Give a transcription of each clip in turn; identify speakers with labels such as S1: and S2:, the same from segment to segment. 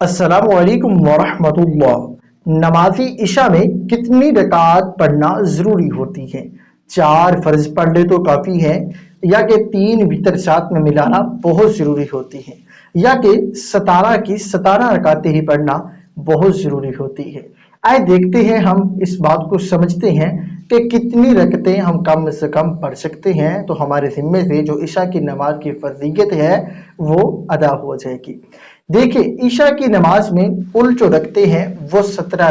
S1: अस्सलाम वालेकुम वरहमतुल्लाह। नमाज़ी इशा में कितनी रकात पढ़ना ज़रूरी होती है? 4 फ़र्ज़ पढ़ ले तो काफ़ी है, या कि 3 वितर साथ में मिलाना बहुत ज़रूरी होती है, या कि 17 की 17 रकातें ही पढ़ना बहुत ज़रूरी होती है? आइए देखते हैं, हम इस बात को समझते हैं कि कितनी रकतें हम कम से कम पढ़ सकते हैं तो हमारे ज़िम्मे से जो इशा की नमाज की फ़र्ज़ियत है वो अदा हो जाएगी। देखिए, ईशा की नमाज में कुल जो रखते हैं वो 17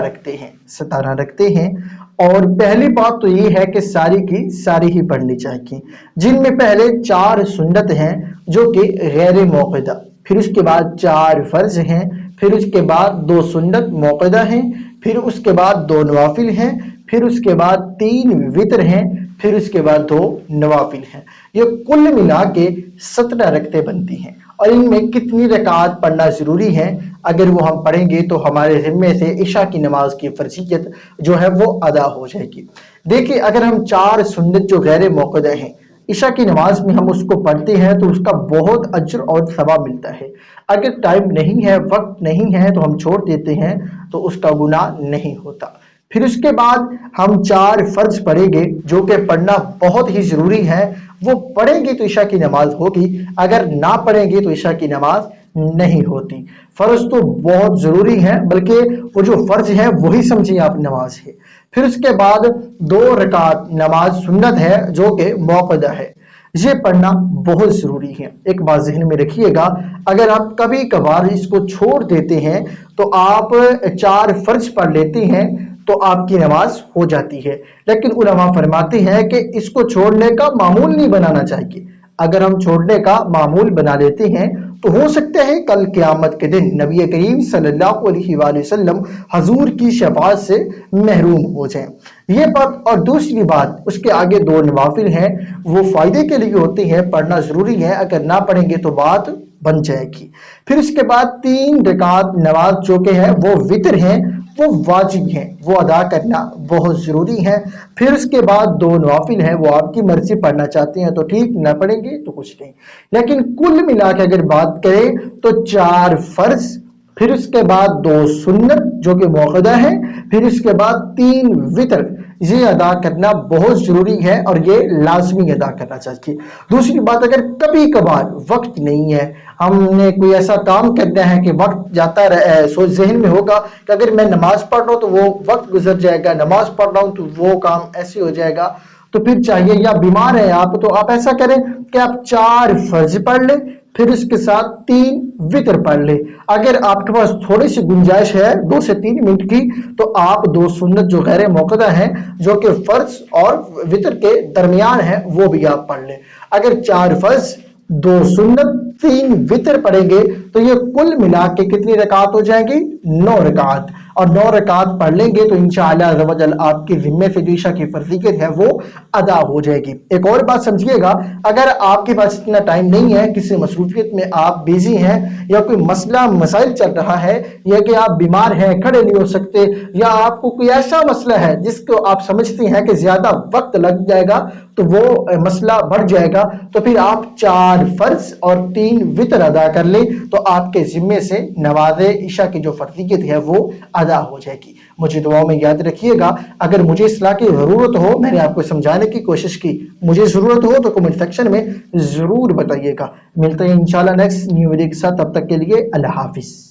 S1: रखते हैं। और पहली बात तो ये है कि सारी की सारी ही पढ़नी चाहिए, जिनमें पहले 4 सुन्नत हैं जो कि गैर मौक़दा, फिर उसके बाद 4 फर्ज हैं, फिर उसके बाद 2 सुन्नत मौक़दा हैं, फिर उसके बाद 2 नवाफिल हैं, फिर उसके बाद 3 वितर हैं, फिर उसके बाद 2 नवाफिल हैं। ये कुल मिला के 17 रकतें बनती हैं। और इनमें कितनी रकात पढ़ना ज़रूरी है, अगर वो हम पढ़ेंगे तो हमारे ज़िम्मे से इशा की नमाज की फ़र्ज़ियत जो है वो अदा हो जाएगी। देखिए, अगर हम 4 सुन्नत जो गैर मौक़दा हैं इशा की नमाज में हम उसको पढ़ते हैं तो उसका बहुत अज्र और सवाब मिलता है। अगर टाइम नहीं है, वक्त नहीं है तो हम छोड़ देते हैं तो उसका गुनाह नहीं होता। फिर उसके बाद हम 4 फर्ज पढ़ेंगे जो कि पढ़ना बहुत ही ज़रूरी है। वो पढ़ेंगे तो इशा की नमाज होगी, अगर ना पढ़ेंगे तो इशा की नमाज नहीं होती। फ़र्ज तो बहुत ज़रूरी है, बल्कि वो जो फ़र्ज है वही समझिए आप नमाज है। फिर उसके बाद 2 रकात नमाज सुन्नत है जो कि मौक़दा है, ये पढ़ना बहुत ज़रूरी है। एक बात ज़हन में रखिएगा, अगर आप कभी कभार इसको छोड़ देते हैं तो आप 4 फर्ज पढ़ लेते हैं तो आपकी नमाज हो जाती है, लेकिन उलमा फरमाते हैं कि इसको छोड़ने का मामूल नहीं बनाना चाहिए। अगर हम छोड़ने का मामूल बना लेते हैं तो हो सकता है कल क़यामत के दिन नबी करीम सल्लल्लाहु अलैहि वसल्लम हजूर की शफाअत से महरूम हो जाएं। ये बात। और दूसरी बात, उसके आगे 2 नवाफिल हैं, वो फ़ायदे के लिए होती हैं, पढ़ना ज़रूरी है, अगर ना पढ़ेंगे तो बात बन जाएगी। फिर उसके बाद 3 रकात नमाज जो के है वो वितर हैं, वो वाजिब हैं, वो अदा करना बहुत ज़रूरी है। फिर उसके बाद 2 नवाफिल हैं, वो आपकी मर्जी, पढ़ना चाहते हैं तो ठीक, ना पढ़ेंगे तो कुछ नहीं। लेकिन कुल मिला के अगर बात करें तो 4 फर्ज, फिर उसके बाद 2 सुन्नत जो कि मौक़दा है, फिर उसके बाद 3 वितर, ये अदा करना बहुत ज़रूरी है और ये लाजमी अदा करना चाहिए। दूसरी बात, अगर कभी कभार वक्त नहीं है, हमने कोई ऐसा काम करना है कि वक्त जाता रहे, सोच जहन में होगा कि अगर मैं नमाज पढ़ रहा हूँ तो वो वक्त गुजर जाएगा, नमाज पढ़ रहा हूँ तो वो काम ऐसे हो जाएगा, तो फिर चाहिए, या बीमार हैं आप तो आप ऐसा करें कि आप 4 फर्ज पढ़ लें, फिर उसके साथ 3 वितर पढ़ ले। अगर आपके पास थोड़ी सी गुंजाइश है 2 से 3 मिनट की, तो आप 2 सुन्नत जो गैर मौक़दा हैं जो कि फर्ज और वितर के दरमियान है वो भी आप पढ़ लें। अगर 4 फर्ज, 2 सुन्नत, 3 वितर पढ़ेंगे तो ये कुल मिला के कितनी रकात हो जाएंगी? 9 रकात। और 9 रकात पढ़ लेंगे तो इंशाअल्लाह अज़्ज़ व जल आपके ज़िम्मे से जो इशा की फ़र्ज़ियत है वो अदा हो जाएगी। एक और बात समझिएगा, अगर आपके पास इतना टाइम नहीं है, किसी मसरूफियत में आप बिजी हैं, या कोई मसला मसाइल चल रहा है, या कि आप बीमार हैं, खड़े नहीं हो सकते, या आपको कोई ऐसा मसला है जिसको आप समझते हैं कि ज़्यादा वक्त लग जाएगा तो वो मसला बढ़ जाएगा, तो फिर आप 4 फर्ज और 3 वितर अदा कर लें तो आपके ज़िम्मे से नमाज़ इशा की जो फ़र्ज़ियत है वो अदा हो जाएगी। मुझे दुआओं में याद रखिएगा। अगर मुझे इस्लाह की ज़रूरत हो, मैंने आपको समझाने की कोशिश की, मुझे ज़रूरत हो तो कमेंट सेक्शन में ज़रूर बताइएगा। मिलते हैं इंशाल्लाह नेक्स्ट न्यू वीडियो के साथ, तब तक के लिए अल्लाह हाफिज़।